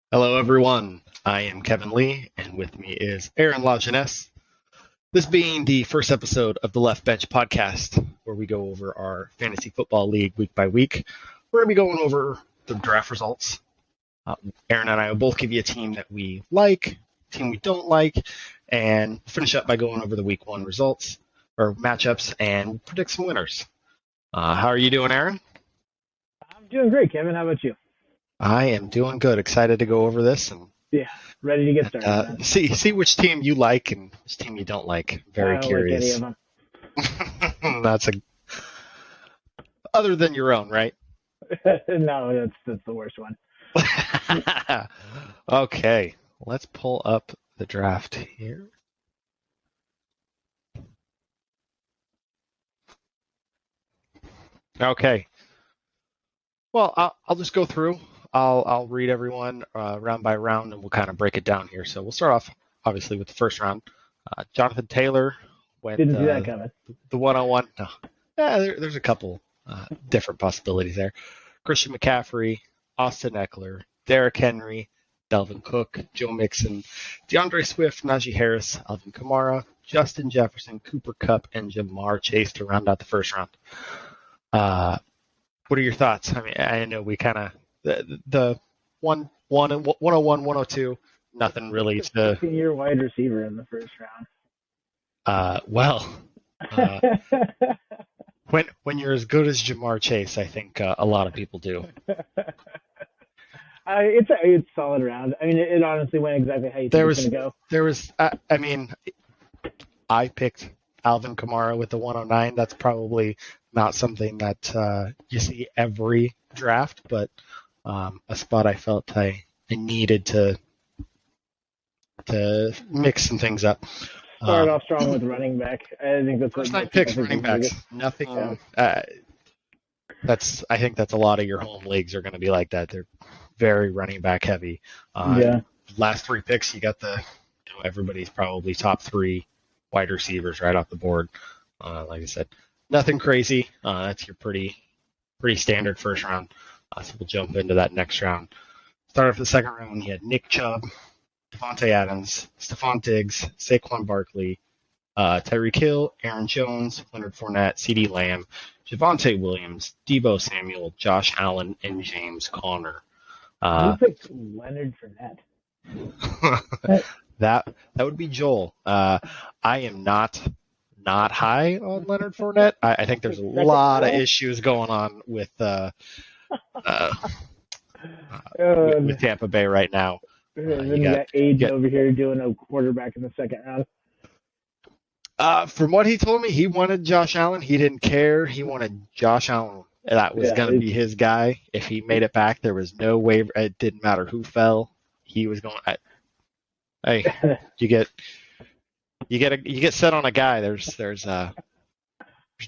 Hello, everyone. I am Kevin Lee, and with me is Aaron LaJeunesse. This being the first episode of the Left Bench podcast, where we go over our fantasy football league week by week. We're going to be going over the draft results. Aaron and I will both give you a team that we like, a team we don't like, and finish up by going over the week one results or matchups and predict some winners. How are you doing, Aaron? I'm doing great, Kevin. How about you? I am doing good. Excited to go over this and Ready to get started. see which team you like and which team you don't like. Very curious. I don't like any of That's other than your own, right? them. No, that's the worst one. Okay, let's pull up the draft here. Okay. Well, I'll just go through. I'll read everyone round by round, and we'll kind of break it down here. So we'll start off, obviously, with the first round. Jonathan Taylor went Didn't see that coming. the 101. No, there's a couple different possibilities there. Christian McCaffrey, Austin Eckler, Derrick Henry, Dalvin Cook, Joe Mixon, DeAndre Swift, Najee Harris, Alvin Kamara, Justin Jefferson, Cooper Kupp, and Jamar Chase to round out the first round. What are your thoughts? I mean, I know we kind of the 101, 102, nothing really to. Senior wide receiver in the first round. When you're as good as Jamar Chase, I think a lot of people do. It's a solid round. I mean, it honestly went exactly how you think it's going to go. I picked Alvin Kamara with the 109. That's probably not something that you see every draft, but a spot I felt I needed to mix some things up. Start off strong with running back. I think that's first 9 picks, running backs. Nothing. Yeah. I think that's a lot of your home leagues are going to be like that. They're very running back heavy. Last 3 picks, you got everybody's probably top 3 wide receivers right off the board. Like I said, nothing crazy. That's your pretty standard first round. So we'll jump into that next round. Start off the second round. You had Nick Chubb, Devontae Adams, Stephon Diggs, Saquon Barkley, Tyreek Hill, Aaron Jones, Leonard Fournette, CeeDee Lamb, Javonte Williams, Deebo Samuel, Josh Allen, and James Conner. You picked Leonard Fournette. That would be Joel. I am not high on Leonard Fournette. I think there's a lot of issues going on with Tampa Bay right now. You got Age over here doing a quarterback in the second round. From what he told me, he wanted Josh Allen. He didn't care. He wanted Josh Allen. That was going to be his guy. If he made it back, there was no waiver. It didn't matter who fell. He was going. Hey, you get set on a guy. There's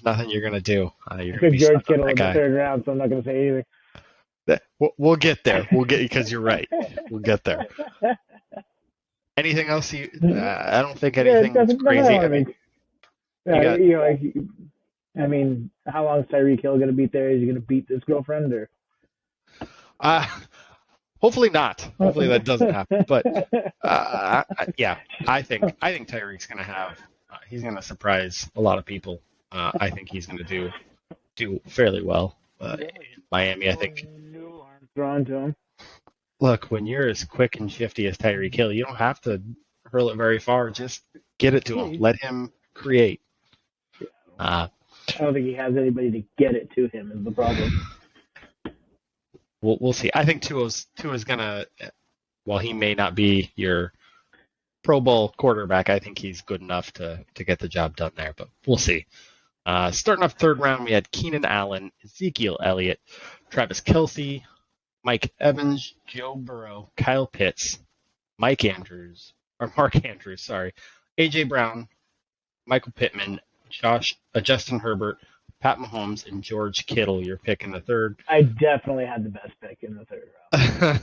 nothing you're gonna do. You're gonna be George Kittle in the third round, so I'm not gonna say anything. We'll get there. Because you're right. We'll get there. Anything else? I don't think anything's crazy. I mean, how long is Tyreek Hill gonna beat there? Is he gonna beat this girlfriend or? Hopefully not. Hopefully that doesn't happen. But I think Tyreek's going to have. He's going to surprise a lot of people. I think he's going to do fairly well in Miami. I think. No arms drawn to him. Look, when you're as quick and shifty as Tyreek Hill, you don't have to hurl it very far. Just get it to him. Let him create. I don't think he has anybody to get it to him. Is the problem. We'll see. I think Tua's gonna. While he may not be your Pro Bowl quarterback, I think he's good enough to get the job done there. But we'll see. Starting off third round, we had Keenan Allen, Ezekiel Elliott, Travis Kelce, Mike Evans, Joe Burrow, Kyle Pitts, Mark Andrews, AJ Brown, Michael Pittman, Justin Herbert, Pat Mahomes, and George Kittle, your pick in the third. I definitely had the best pick in the third round.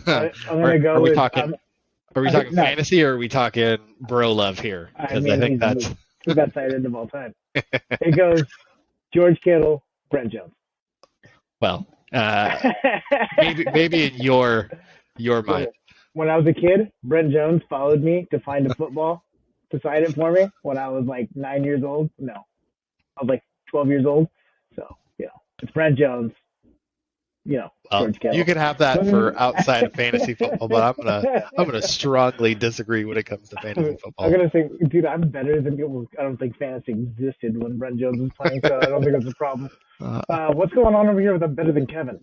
I'm going to go with... Are we talking fantasy or are we talking bro love here? Because I think that's... the best tight end of all time. It goes George Kittle, Brent Jones. Well, maybe in your mind. when I was a kid, Brent Jones followed me to find a football to sign it for me when I was like 9 years old. No, I was like 12 years old. So, it's Brent Jones. George Kittle. You can have that for outside of fantasy football, but I'm gonna strongly disagree when it comes to fantasy football. I'm gonna say, dude, I'm better than people. I don't think fantasy existed when Brent Jones was playing, so I don't think it's a problem. What's going on over here with I'm better than Kevin?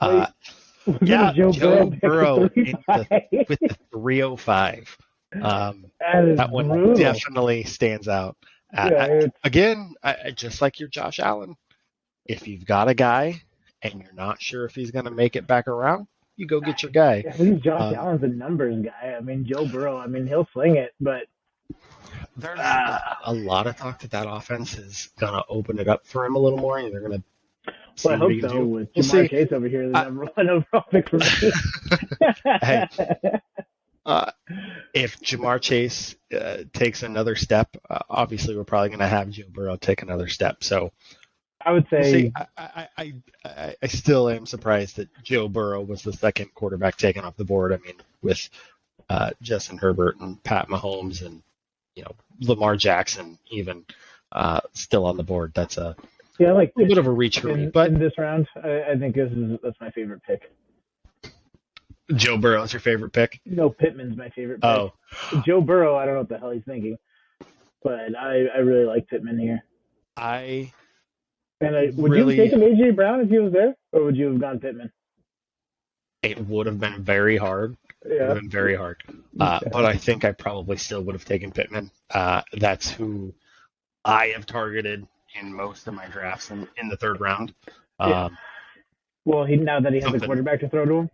Joe Burrow with the 305. That one brutal. Definitely stands out. Again, just like your Josh Allen, if you've got a guy and you're not sure if he's going to make it back around, you go get your guy. I think Josh Allen's a numbers guy. I mean, Joe Burrow, he'll sling it, but there's a lot of talk that offense is going to open it up for him a little more, and they're going to. Well, I hope so. With Jamar Chase over here, the number one overall pick for me. Hey, if Jamar Chase takes another step, obviously we're probably going to have Joe Burrow take another step. So. I would say I still am surprised that Joe Burrow was the second quarterback taken off the board. I mean, with Justin Herbert and Pat Mahomes and Lamar Jackson even still on the board. That's a little bit of a reach for me. But in this round, I think that's my favorite pick. Joe Burrow is your favorite pick? No, Pittman's my favorite pick. Oh, Joe Burrow, I don't know what the hell he's thinking, but I really like Pittman here. Would you have taken A.J. Brown if he was there, or would you have gone Pittman? It would have been very hard. Yeah. It would have been very hard. But I think I probably still would have taken Pittman. That's who I have targeted in most of my drafts in the third round. Well, now that he has a quarterback to throw to him?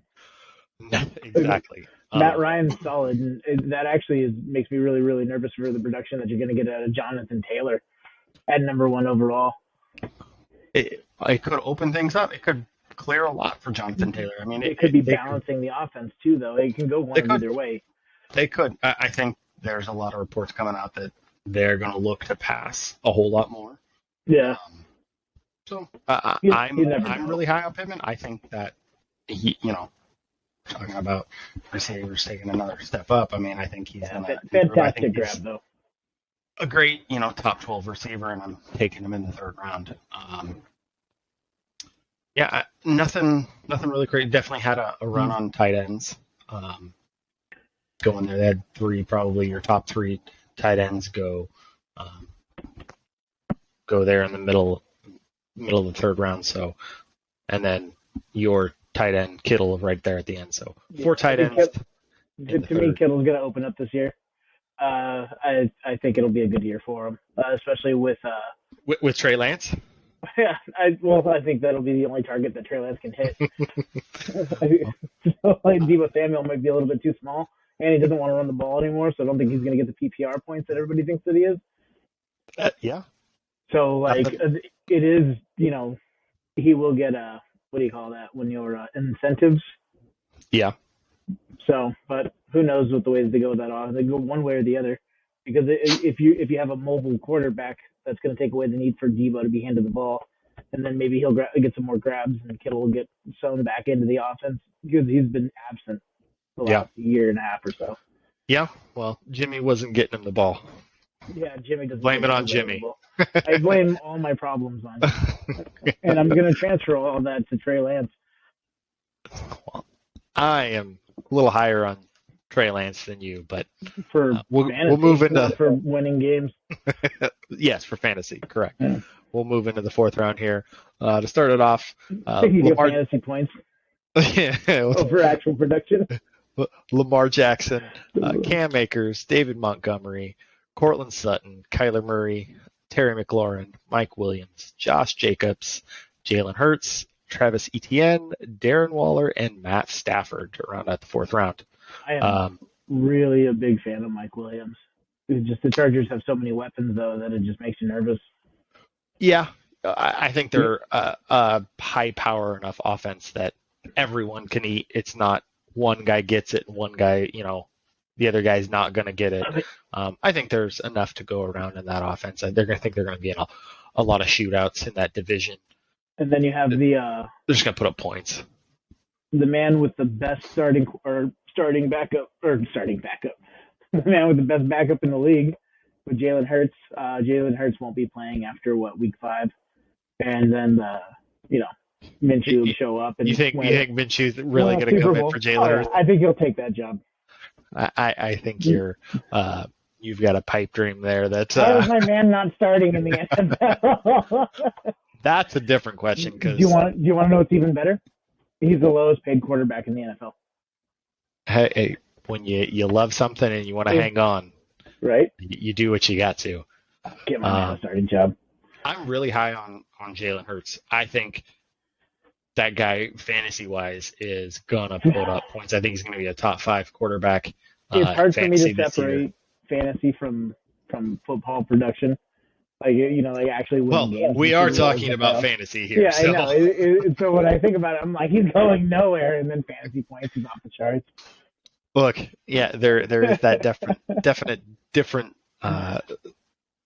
Exactly. Matt Ryan's solid, and that actually makes me really, really nervous for the production that you're going to get out of Jonathan Taylor at number 1 overall. It could open things up. It could clear a lot for Jonathan Taylor. I mean, it could be balancing the offense too, though. It can go either way. They could. I think there's a lot of reports coming out that they're going to look to pass a whole lot more. Yeah. I'm really high on Pittman. I think that he, talking about receivers taking another step up. I mean, I think he's fantastic grab though. A great, top 12 receiver, and I'm taking him in the third round. Nothing really crazy. Definitely had a run on tight ends. Going there, they had 3, probably your top 3 tight ends go there in the middle of the third round. So, and then your tight end Kittle right there at the end. So 4 tight ends. To me, Kittle's going to open up this year. I think it'll be a good year for him, especially with Trey Lance. Yeah, I think that'll be the only target that Trey Lance can hit. Deebo Samuel might be a little bit too small, and he doesn't want to run the ball anymore, so I don't think he's going to get the PPR points that everybody thinks that he is. Yeah. So it is, he will get what do you call that when you're incentives? Yeah. So, but who knows what the ways they go with that off? They go one way or the other, because if you have a mobile quarterback, that's going to take away the need for Deebo to be handed the ball, and then maybe he'll get some more grabs, and Kittle will get sewn back into the offense because he's been absent the last year and a half or so. Yeah, well, Jimmy wasn't getting him the ball. Yeah, Jimmy doesn't. Blame it on Jimmy. I blame all my problems on him, and I'm going to transfer all that to Trey Lance. Well, I am a little higher on Trey Lance than you, but we'll move into for winning games. Yes, for fantasy, correct. Yeah. We'll move into the fourth round here. To start it off, you get fantasy points. Yeah, over actual production. Lamar Jackson, Cam Akers, David Montgomery, Cortland Sutton, Kyler Murray, Terry McLaurin, Mike Williams, Josh Jacobs, Jalen Hurts, Travis Etienne, Darren Waller, and Matt Stafford to round out the fourth round. I am really a big fan of Mike Williams. Just the Chargers have so many weapons, though, that it just makes you nervous. Yeah, I think they're a high-power enough offense that everyone can eat. It's not one guy gets it and one guy, the other guy's not going to get it. I think there's enough to go around in that offense. They're going to be in a lot of shootouts in that division. And then you have they're just going to put up points. the man with the best starting backup, the man with the best backup in the league with Jalen Hurts. Jalen Hurts won't be playing after week 5, and then Minshew will show up. And you think Minshew's really going to come in for Jalen Hurts? I think he'll take that job. I think you've got a pipe dream there. Why is my man not starting in the NFL? That's a different question. Do you want to know what's even better? He's the lowest paid quarterback in the NFL. Hey, when you love something and you want to hang on, right? You do what you got to. Get my man a starting job. I'm really high on Jalen Hurts. I think that guy, fantasy-wise, is going to put up points. I think he's going to be a top 5 quarterback. It's hard for me to separate fantasy from football production. Actually winning games. We are talking about fantasy here. Yeah, so. I know. So when I think about it, I'm like, he's going nowhere, and then fantasy points is off the charts. Look, yeah, there is that definite different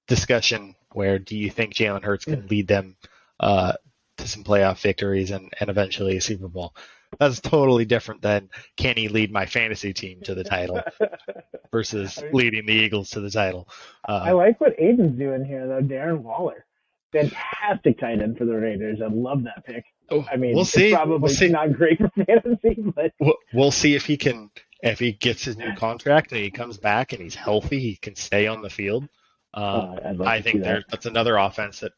discussion where do you think Jalen Hurts can lead them to some playoff victories and eventually a Super Bowl? That's totally different than can he lead my fantasy team to the title versus leading the Eagles to the title. I like what Aiden's doing here, though. Darren Waller. Fantastic tight end for the Raiders. I love that pick. I mean, we'll see. It's probably not great for fantasy, but we'll see if he gets his new contract and he comes back and he's healthy, he can stay on the field. I think that's another offense that,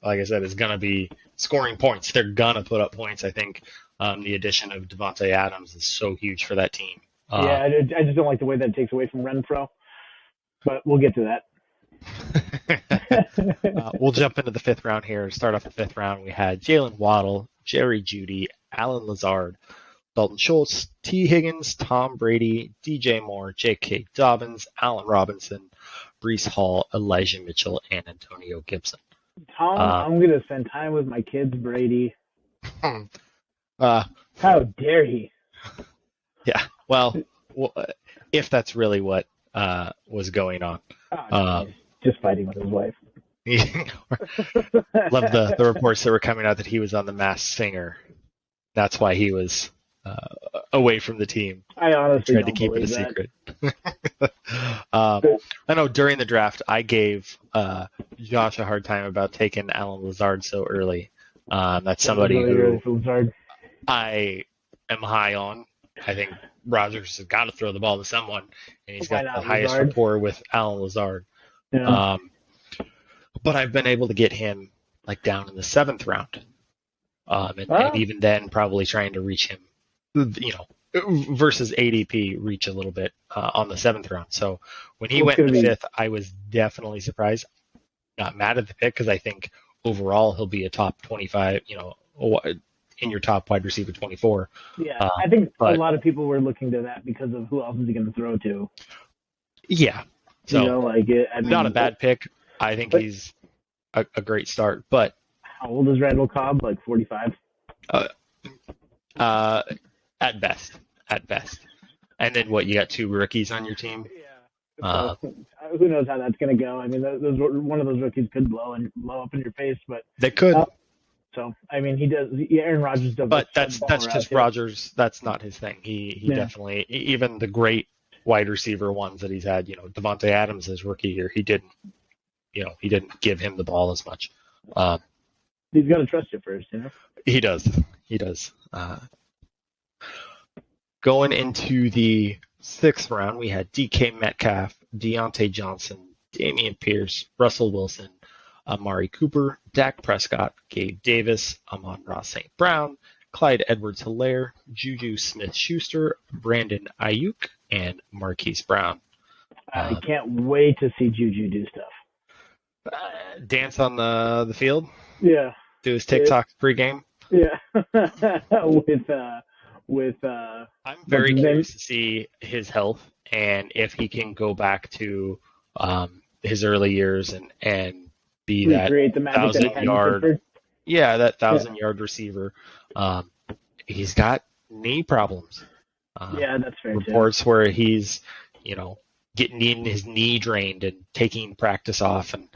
like I said, is going to be scoring points. They're going to put up points. I think the addition of Davante Adams is so huge for that team. I just don't like the way that takes away from Renfro, but we'll get to that. We'll jump into the 5th round here. Start off the 5th round. We had Jalen Waddle, Jerry Jeudy, Alan Lazard, Dalton Schultz, T. Higgins, Tom Brady, DJ Moore, J.K. Dobbins, Allen Robinson, Breece Hall, Elijah Mitchell, and Antonio Gibson. Tom, I'm going to spend time with my kids, Brady. How dare he? Yeah, well, if that's really what was going on. Just fighting with his wife. Love the reports that were coming out that he was on The Masked Singer. That's why he was away from the team. I honestly tried to keep it a secret. I know during the draft I gave Josh a hard time about taking Alan Lazard so early. That's somebody who I am high on. I think Rodgers has got to throw the ball to someone, and he's got the highest rapport with Alan Lazard. Yeah. But I've been able to get him down in the 7th round, and even then probably trying to reach him, versus ADP reach a little bit on the 7th round. So when he went in the 5th, I was definitely surprised. Not mad at the pick because I think overall he'll be a top 25, in your top wide receiver 24. Yeah, I think a lot of people were looking to that because of who else is he going to throw to. Yeah. So not a bad pick. I think he's a great start. But how old is Randall Cobb? 45? At best. And then what? You got 2 rookies on your team? Yeah. Who knows how that's going to go? I mean, one of those rookies could blow up in your face, but they could. So I mean, he does. Aaron Rodgers does. But that's just Rodgers. That's not his thing. He definitely, even the great wide receiver ones that he's had. Davante Adams his rookie year, he didn't give him the ball as much. He's got to trust you first, He does. Going into the 6th round, we had DK Metcalf, Deontay Johnson, Damien Pierce, Russell Wilson, Amari Cooper, Dak Prescott, Gabe Davis, Amon-Ra St. Brown, Clyde Edwards-Helaire, Juju Smith-Schuster, Brandon Ayuk, and Marquise Brown. I can't wait to see Juju do stuff. Dance on the field? Yeah. Do his TikTok pregame? Yeah. I'm very curious to see his health and if he can go back to his early years and be that 1,000-yard, that 1,000-yard receiver. He's got knee problems. That's fair. Reports where he's, getting his knee drained and taking practice off, and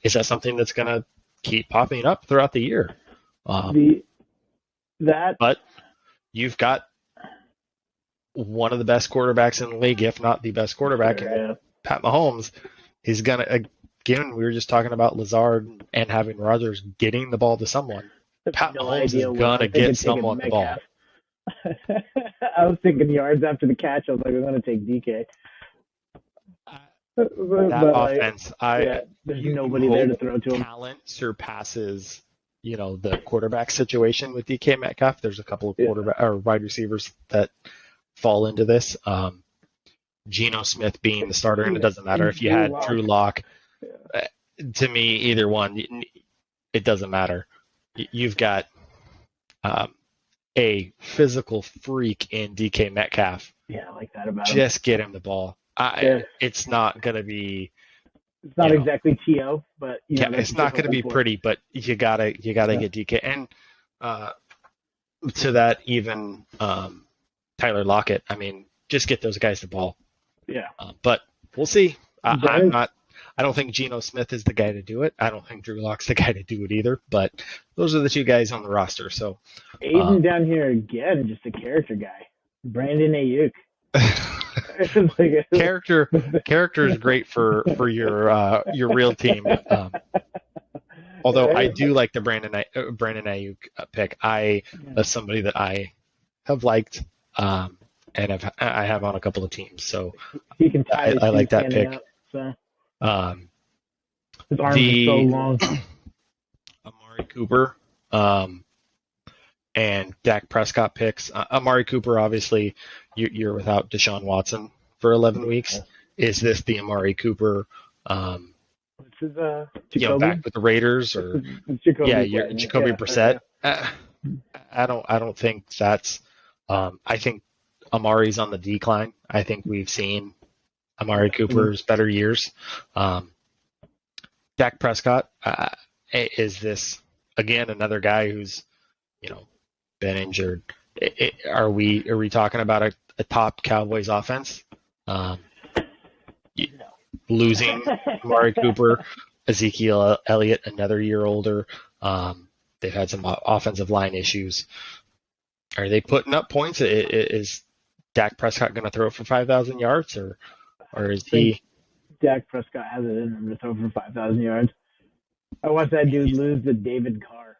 is that something that's going to keep popping up throughout the year? But you've got one of the best quarterbacks in the league, if not the best quarterback, in Pat Mahomes. He's going to, again, we were just talking about Lazard and having Rodgers getting the ball to someone. Pat Mahomes is going to get someone the ball. I was thinking yards after the catch. I was like, I'm going to take DK. That offense, there's nobody there to throw to him. Talent surpasses, the quarterback situation with DK Metcalf. There's a couple of quarterback or wide receivers that fall into this. Geno Smith being the starter, and it doesn't matter if you had Drew Lock. To me, either one, it doesn't matter. You've got a physical freak in DK Metcalf. Yeah, I like that about him. Just get him the ball. It's not going to be. It's not exactly T.O., but it's not going to be pretty. But you gotta get DK, and to that even Tyler Lockett. I mean, just get those guys the ball. Yeah. But we'll see. I don't think Geno Smith is the guy to do it. I don't think Drew Lock's the guy to do it either. But those are the two guys on the roster. So Aiden down here again, just a character guy. Brandon Ayuk. Character is great for your real team. Although I do like the Brandon Ayuk pick. That's somebody that I have liked and I have on a couple of teams. So he can I like that pick. Out, so. His arms are so long. Amari Cooper and Dak Prescott picks. Amari Cooper, obviously, you're without Deshaun Watson for 11 weeks. Is this the Amari Cooper? What's his, back with the Raiders, or Jacoby Brissett. I don't think that's. I think Amari's on the decline. I think we've seen Amari Cooper's better years. Dak Prescott, is this again another guy who's been injured? Are we talking about a top Cowboys offense? Losing Amari Cooper, Ezekiel Elliott another year older. They've had some offensive line issues. Are they putting up points? Is Dak Prescott going to throw for 5,000 yards, or is he? Dak Prescott has it in him to throw for 5,000 yards. I watched that dude lose to David Carr,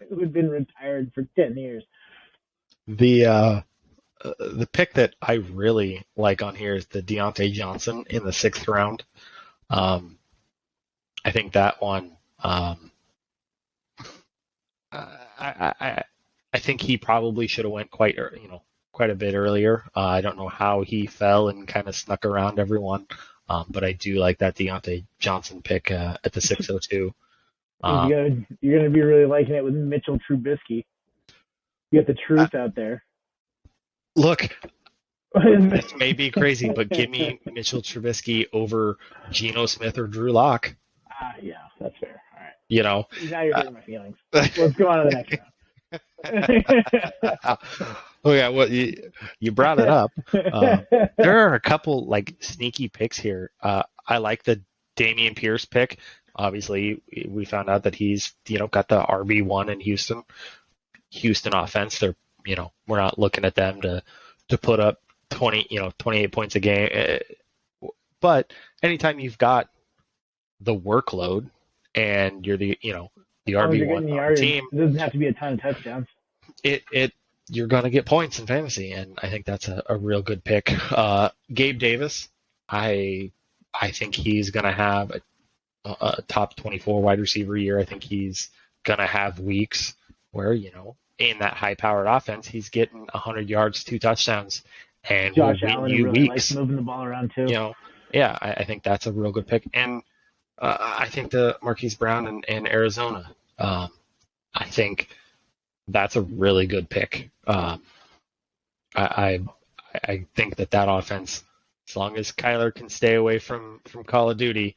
who had been retired for 10 years. The pick that I really like on here is the Deontay Johnson in the 6th round. I think that one. I think he probably should have went quite a bit earlier. I don't know how he fell and kind of snuck around everyone, but I do like that Deontay Johnson pick at the 602. You're going to be really liking it with Mitchell Trubisky. You got the truth out there. Look, this may be crazy, but give me Mitchell Trubisky over Geno Smith or Drew Lock. Yeah, that's fair. All right. Now you're hurting my feelings. Let's go on to the next round. Okay, well, you brought it up. There are a couple sneaky picks here. I like the Damien Pierce pick. Obviously, we found out that he's got the RB1 in Houston offense. They're we're not looking at them to put up 28 points a game. But anytime you've got the workload and you're the RB1 on the team, it doesn't have to be a ton of touchdowns. You're going to get points in fantasy, and I think that's a real good pick. Gabe Davis, I think he's going to have a top 24 wide receiver year. I think he's going to have weeks where, in that high-powered offense, he's getting 100 yards, 2 touchdowns, and Josh will win Allen you really weeks. Likes moving the ball around too. I think that's a real good pick. And I think the Marquise Brown in Arizona, I think that's a really good pick. I think that offense, as long as Kyler can stay away from Call of Duty,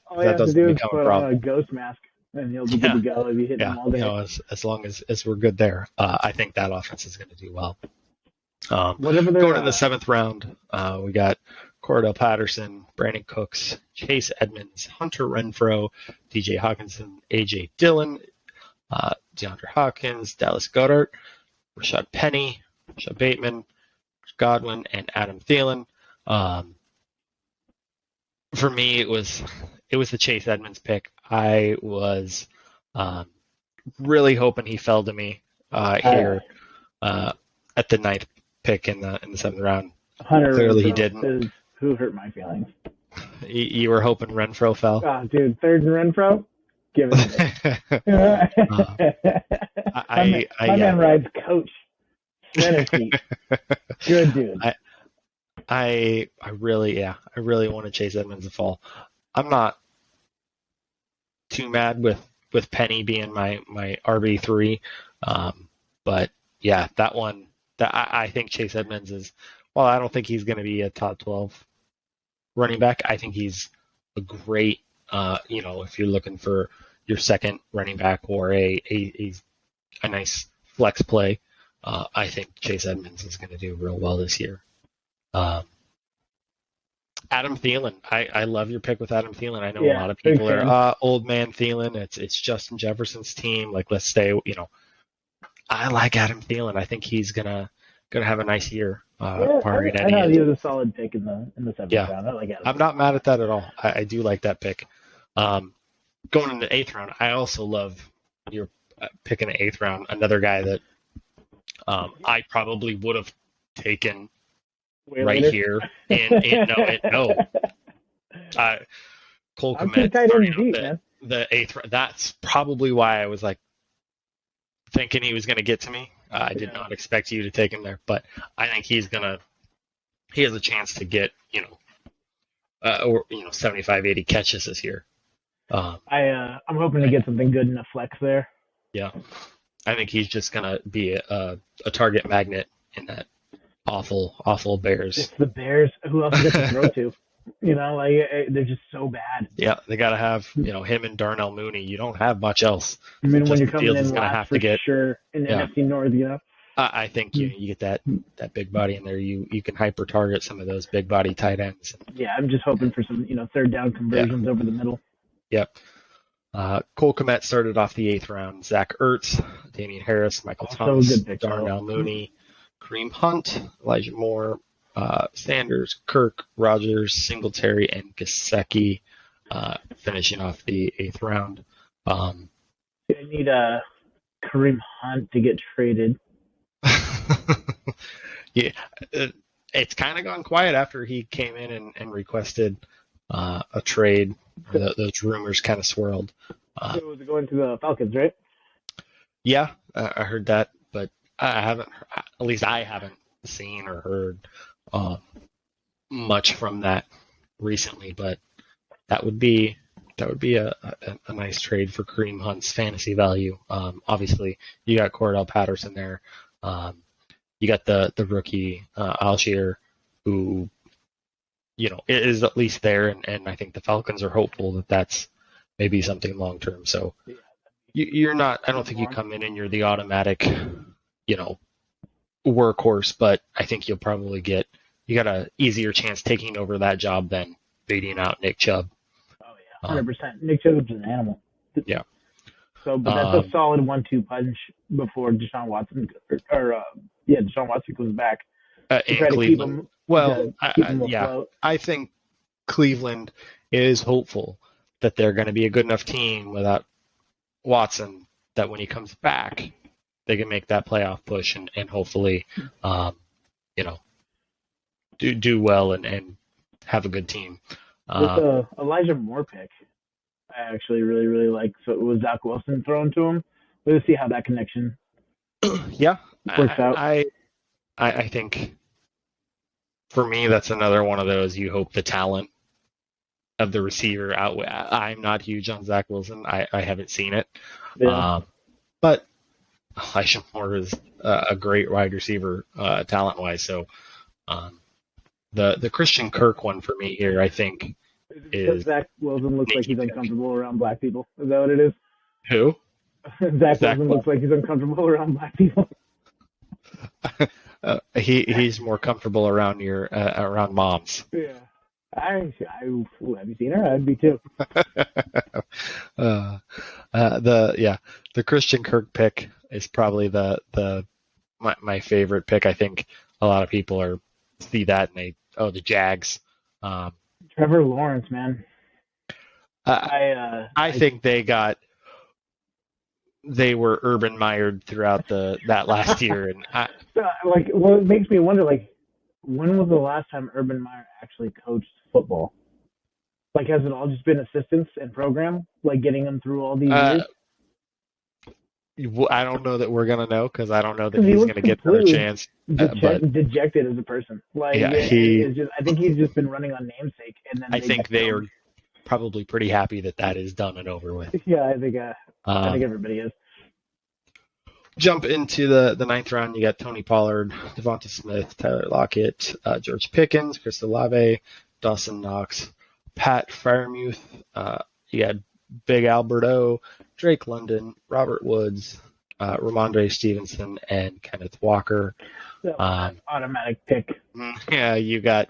all you have to do is put on a ghost mask, and he'll be good to go. He'll be hitting them all day. As long as we're good there, I think that offense is going to do well. Going in the 7th round, we got Cordell Patterson, Brandon Cooks, Chase Edmunds, Hunter Renfrow, DJ Hawkinson, AJ Dillon, DeAndre Hopkins, Dallas Goedert, Rashad Penny, Rashad Bateman, Godwin, and Adam Thielen. For me, it was the Chase Edmunds pick. I was really hoping he fell to me here at the 9th pick in the 7th round. Clearly he didn't. Who hurt my feelings? You were hoping Renfro fell? Oh, dude, 3rd and Renfro? Give it to me. My man rides coach. Good dude. I really want to Chase Edmunds to fall. I'm not too mad with Penny being my RB3, but yeah, that one. I think Chase Edmunds is. Well, I don't think he's going to be a top 12 running back. I think he's a great. If you're looking for your second running back or a nice flex play, I think Chase Edmunds is going to do real well this year. Adam Thielen. I love your pick with Adam Thielen. I know a lot of people are old man Thielen. It's Justin Jefferson's team. Like, let's stay. I like Adam Thielen. I think he's gonna have a nice year. I know he was a solid pick in the 7th round. I like Adam. I'm not mad at that at all. I do like that pick. Going into the 8th round, I also love your pick in the 8th round. Another guy that I probably would have taken right here. Cole Kmet, the 8th round. That's probably why I was like thinking he was going to get to me. I did not expect you to take him there, but I think he has a chance to get 75, 80 catches this year. I'm hoping to get something good in a flex there. Yeah, I think he's just going to be a target magnet in that awful Bears. It's the Bears. Who else gets to throw to? They're just so bad. Yeah, they got to have him and Darnell Mooney. You don't have much else. I mean, when you're coming in last for sure in the NFC North, I think you get that big body in there. You can hyper target some of those big body tight ends. Yeah, I'm just hoping for some 3rd down conversions over the middle. Yep. Cole Kmet started off the 8th round. Zach Ertz, Damian Harris, Michael Thomas, Darnell Mooney, Kareem Hunt, Elijah Moore, Sanders, Kirk, Rogers, Singletary, and Gesicki finishing off the 8th round. I need Kareem Hunt to get traded. Yeah, it's kind of gone quiet after he came in and requested a trade. Those rumors kind of swirled. It was going to the Falcons, right? Yeah, I heard that, but I haven't seen or heard much from that recently. But that would be a nice trade for Kareem Hunt's fantasy value. Obviously, you got Cordell Patterson there. You got the rookie Algier, who is at least there, and I think the Falcons are hopeful that that's maybe something long term. So you're not. I don't think you come in and you're the automatic, workhorse, but I think you'll probably you got a easier chance taking over that job than beating out Nick Chubb. Oh yeah, 100%. Nick Chubb's an animal. Yeah. So, but that's a solid 1-2 punch before Deshaun Watson Deshaun Watson comes back. In Cleveland. I think Cleveland is hopeful that they're going to be a good enough team without Watson that when he comes back, they can make that playoff push and hopefully, do well and have a good team. With the Elijah Moore pick, I actually really, really like. So it was Zach Wilson thrown to him. We'll see how that connection works out. I think for me, that's another one of those. You hope the talent of the receiver outweigh. I'm not huge on Zach Wilson. I haven't seen it. Yeah. But Elijah Moore is a great wide receiver talent-wise. So the Christian Kirk one for me here, I think, is Zach Wilson looks like he's uncomfortable around black people. Is that what it is? Who? Zach Wilson looks like he's uncomfortable around black people. He's more comfortable around around moms. Yeah. Have you seen her? I'd be too. The Christian Kirk pick is probably my favorite pick. I think a lot of people see that and the Jags. Trevor Lawrence, man. I think they were Urban Meyered throughout that last year, and it makes me wonder, when was the last time Urban Meyer actually coached football? Has it all just been assistants and program, getting them through all these years? I don't know that we're gonna know because I don't know that he's gonna get another chance. Dejected as a person. I think he's just been running on namesake, and then I think they are probably pretty happy that is done and over with. Yeah, I think everybody is. Jump into the ninth round. You got Tony Pollard, Devonta Smith, Tyler Lockett, George Pickens, Chris Olave, Dawson Knox, Pat Freiermuth. You got Big Alberto, Drake London, Robert Woods, Ramondre Stevenson, and Kenneth Walker. Automatic pick. Yeah, you got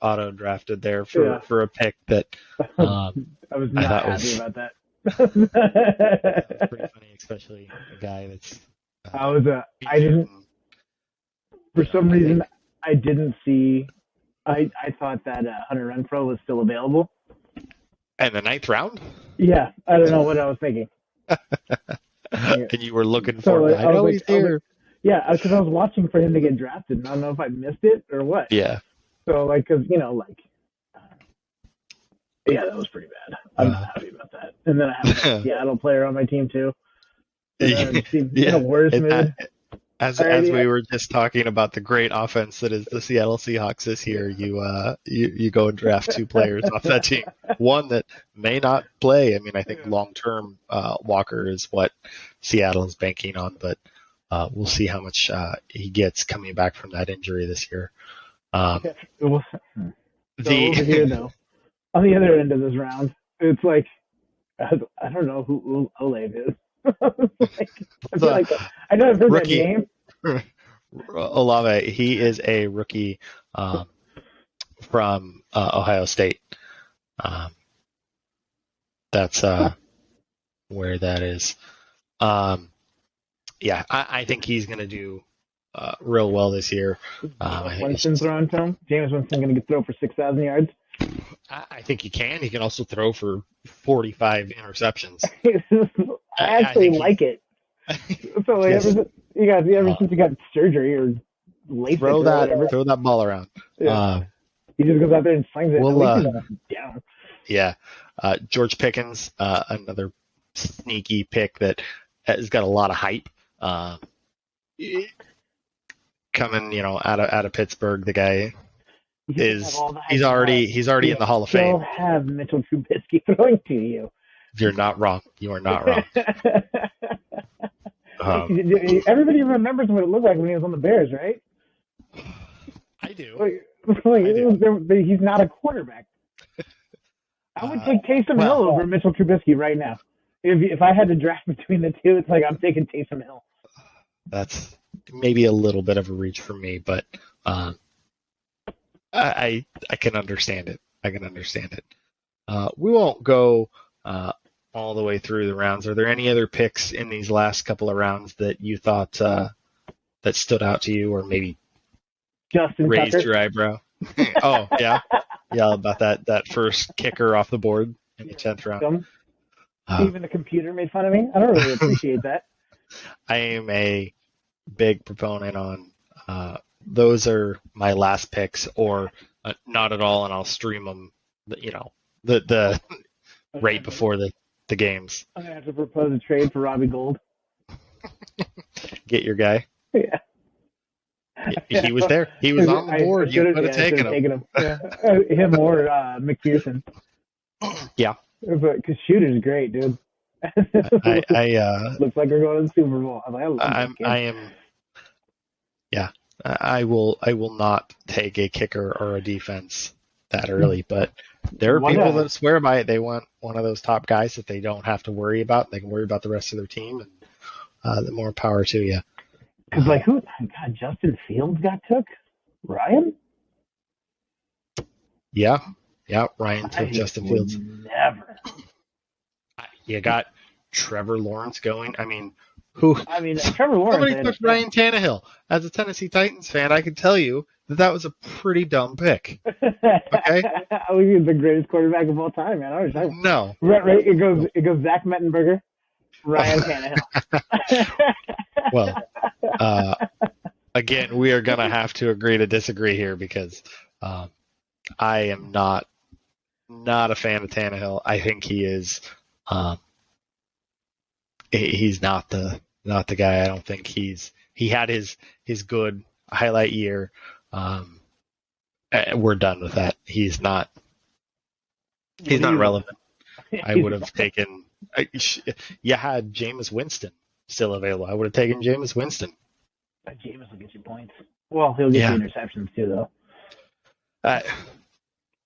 auto drafted there for a pick that I was not happy about that. That's pretty funny, especially a guy that's. For some reason, I didn't see. I thought that Hunter Renfrow was still available. And the ninth round? Yeah, I don't know what I was thinking. And you were looking for him. I know he's here. Yeah, because I was watching for him to get drafted, and I don't know if I missed it or what. Yeah. So, because, yeah, that was pretty bad. I'm not happy about that. And then I have a Seattle player on my team, too. In a worse mood. As we were just talking about the great offense that is the Seattle Seahawks this year, you go and draft two players off that team. One that may not play. I mean, I think long-term Walker is what Seattle is banking on, but we'll see how much he gets coming back from that injury this year. Over here, though, on the other end of this round, it's I don't know who Olave is. I know I've heard that name. Olave, he is a rookie from Ohio State. That's where that is. I think he's going to do real well this year. Winston throwing to him? James Winston going to throw for 6,000 yards? I think he can. He can also throw for 45 interceptions. I actually like it. So ever since you got surgery or LASIK throw that ball around. Yeah. He just goes out there and slings it. Down. Yeah. George Pickens, another sneaky pick that has got a lot of hype. Coming, out of Pittsburgh, the guy he's already in the Hall of Fame. Still have Mitchell Trubisky throwing to you. You're not wrong. You are not wrong. Everybody remembers what it looked like when he was on the Bears, right? I do. He's not a quarterback. I would take Taysom Hill over Mitchell Trubisky right now. If I had to draft between the two, it's I'm taking Taysom Hill. That's maybe a little bit of a reach for me, but I can understand it. We won't go all the way through the rounds. Are there any other picks in these last couple of rounds that you thought that stood out to you, or maybe Justin raised Tucker? Your eyebrow? Oh yeah, about that first kicker off the board in the 10th round. Even the computer made fun of me. I don't really appreciate that. I am a big proponent on those are my last picks, or not at all, and I'll stream them. The right before the games. I'm gonna have to propose a trade for Robbie Gould. Get your guy. Yeah. He was there. He was on the board. You could have taken him. Yeah. Him or McPherson. Yeah. Because Shooter's great, dude. Looks like we're going to the Super Bowl. I will not take a kicker or a defense that early, but there are people that swear by it. They want one of those top guys that they don't have to worry about. They can worry about the rest of their team, and the more power to you. Because Justin Fields got took? Ryan? Yeah, Ryan took Justin Fields. Never. You got Trevor Lawrence going. I mean, Trevor Lawrence. Somebody took Ryan Tannehill. As a Tennessee Titans fan, I can tell you that was a pretty dumb pick. Okay? He's the greatest quarterback of all time, man. No. Right. It goes Zach Mettenberger, Ryan Tannehill. Well, again, we are going to have to agree to disagree here because I am not a fan of Tannehill. I think he is he's not the guy. I don't think he had his good highlight year. We're done with that. He's not relevant. I would have taken. You had Jameis Winston still available. I would have taken Jameis Winston. Jameis will get you points. Well, he'll get you interceptions too, though.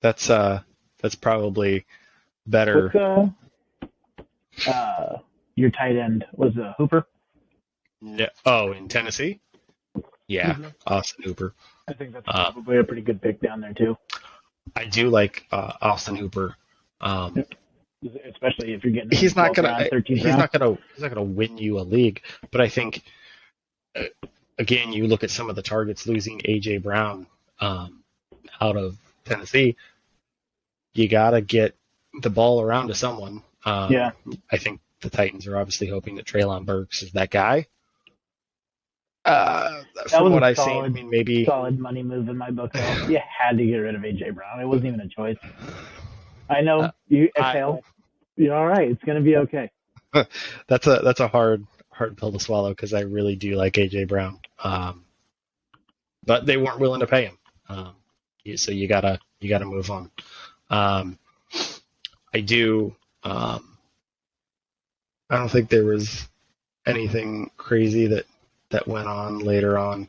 That's probably better. Your tight end was Hooper. No, in Tennessee. Yeah, Austin Hooper. I think that's probably a pretty good pick down there too. I do like Austin Hooper. Especially if you're getting he's not gonna win you a league, but I think again you look at some of the targets losing AJ Brown out of Tennessee, you gotta get the ball around to someone. I think the Titans are obviously hoping that Treylon Burks is that guy. From what I've seen, I mean, maybe solid money move in my book. Though. You had to get rid of AJ Brown. It wasn't even a choice. I know you exhale. You're all right. It's gonna be okay. That's a hard pill to swallow because I really do like AJ Brown. But they weren't willing to pay him. So you gotta move on. I do. I don't think there was anything crazy that went on later on.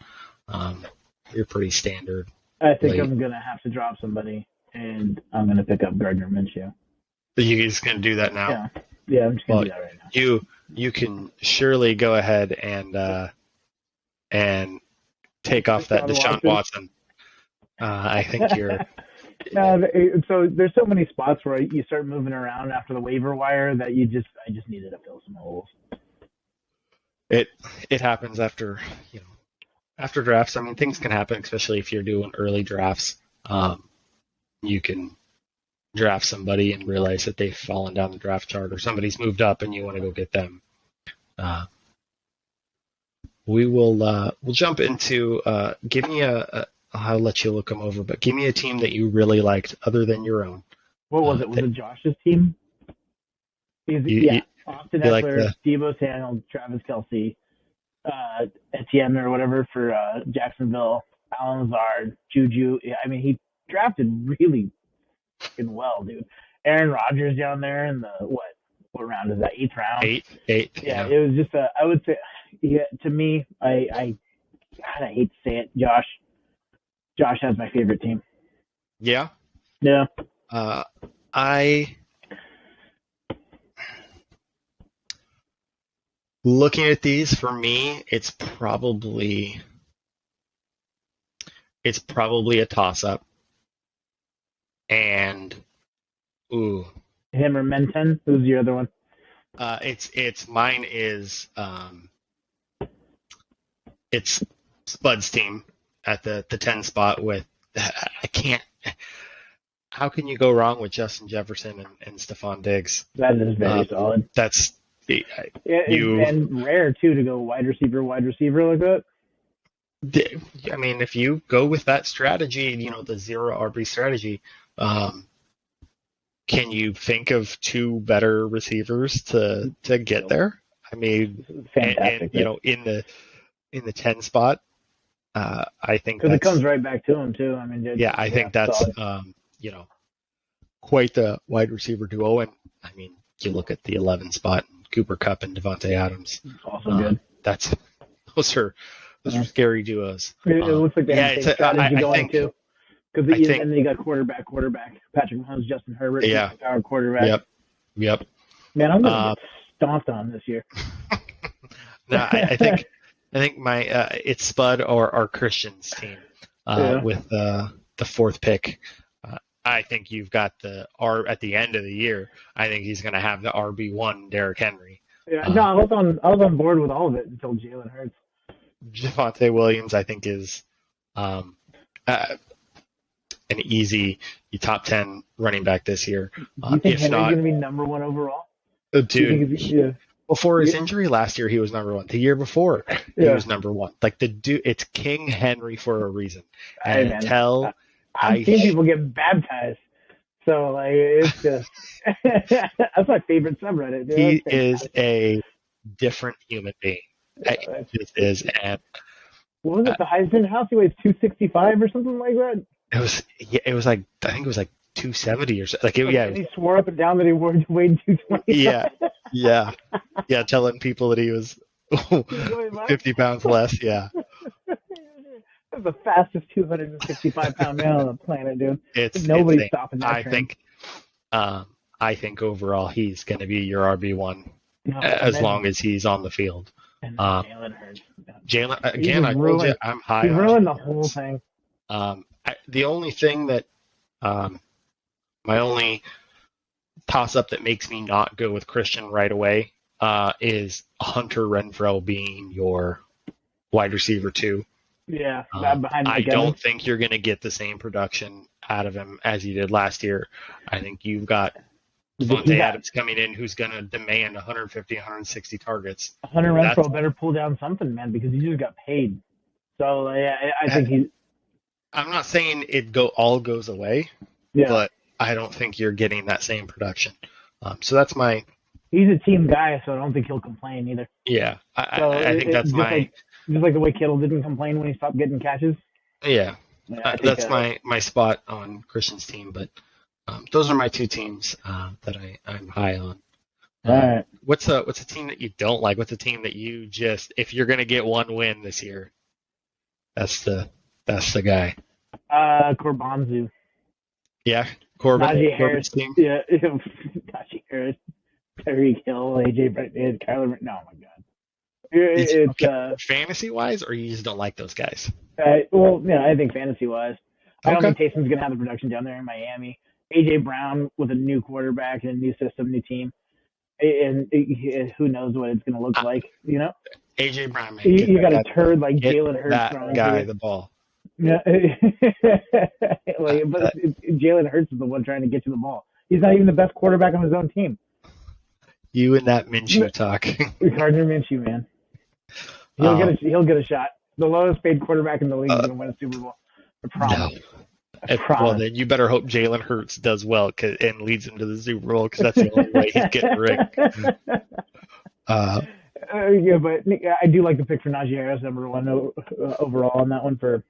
You're pretty standard. I think I'm going to have to drop somebody, and I'm going to pick up Gardner Minshew. You just going to do that now? Yeah, I'm just going to do that right now. You can surely go ahead and take off that Deshaun Watson. I think you're... So there's so many spots where you start moving around after the waiver wire that I just needed to fill some holes. It happens after drafts. I mean, things can happen, especially if you're doing early drafts. You can draft somebody and realize that they've fallen down the draft chart, or somebody's moved up and you want to go get them. We'll jump into give me I'll let you look them over, but give me a team that you really liked other than your own. What was it? Was it Josh's team? Austin Eckler, Deebo Samuel, Travis Kelce, Etienne or whatever for Jacksonville, Alan Lazard, Juju. I mean, he drafted really fucking well, dude. Aaron Rodgers down there in the what round is that? 8th round. Eight. Yeah, it was just I would say, to me, I hate to say it, Josh has my favorite team. Yeah. Yeah. Looking at these, for me, it's probably a toss-up. And him or Menten? Who's your other one? Mine is it's Spud's team at the 10 spot with how can you go wrong with Justin Jefferson and Stephon Diggs? That is very solid. That's and rare too to go wide receiver like that. I mean, if you go with that strategy, the zero RB strategy, can you think of two better receivers to get there? I mean, fantastic. And in the 10 spot, I think because it comes right back to him too. I mean, I think that's quite the wide receiver duo. And I mean, you look at the 11 spot, Cooper Kupp and Devontae Adams. Also good. Those are scary duos. It looks like they have the same strategy going too. Because then you got quarterback, Patrick Mahomes, Justin Herbert, our quarterback. Yep. Man, I'm gonna get stomped on this year. No, I think my it's Spud or our Christian's team with the 4th pick. I think you've got at the end of the year. I think he's going to have the RB1 Derrick Henry. Yeah, no, I was on board with all of it until Jalen Hurts. Javonte Williams, I think, is an easy top 10 running back this year. Do you think if Henry's not, going to be number one overall? dude, before his injury last year, he was number one. The year before, he was number one. Like the dude, it's King Henry for a reason. And I've seen people get baptized. So like it's just that's my favorite subreddit. Dude. He is a different human being. Yeah, He just is. And what was it? The Heisman House? He weighs 265 or something like that. It was like I think it was like 270 or so. Like he swore up and down that he weighed 220. Yeah. Telling people that he was 50 pounds less. Yeah. That's the fastest 265-pound man on the planet, dude. It's nobody's stopping that. I think overall he's going to be your RB1 as long as he's on the field. And Jalen Hurts. Jalen again. I told you I'm high. He ruined the whole thing. The only thing that my only toss-up that makes me not go with Christian right away is Hunter Renfrow being your wide receiver 2. Yeah, behind I don't think you're going to get the same production out of him as you did last year. I think you've got Davante Adams coming in who's going to demand 150, 160 targets. Hunter Renfrow better pull down something, man, because he just got paid. So I think he. I'm not saying it all goes away, but I don't think you're getting that same production. So that's my. He's a team guy, so I don't think he'll complain either. Yeah, I think that's my. Just like the way Kittle didn't complain when he stopped getting catches. Yeah, that's my spot on Christian's team. But those are my 2 teams that I'm high on. All right. What's a team that you don't like? What's a team that you just, if you're going to get one win this year, that's the guy. Corbanzu. Yeah, Corbin. Najee Corbin's Harris. team. Yeah, Najee Harris, Tyreek Hill, AJ Brown, Kyler. No, my God. It's fantasy wise, or you just don't like those guys? Well, yeah, I think fantasy wise, I don't think Taysom's gonna have the production down there in Miami. AJ Brown with a new quarterback and a new system, new team, and who knows what it's gonna look like, you know? AJ Brown, man, you got a turd like Jalen Hurts that guy the ball. Yeah, but Jalen Hurts is the one trying to get you the ball. He's not even the best quarterback on his own team. You and that Minshew talk. Gardner Minshew, man. He'll get a shot. The lowest paid quarterback in the league is going to win a Super Bowl. I promise. No. Well, then you better hope Jalen Hurts does well and leads him to the Super Bowl, because that's the only way he's getting rigged. Yeah, but I do like the pick for Najee Harris, number 1 overall on that one for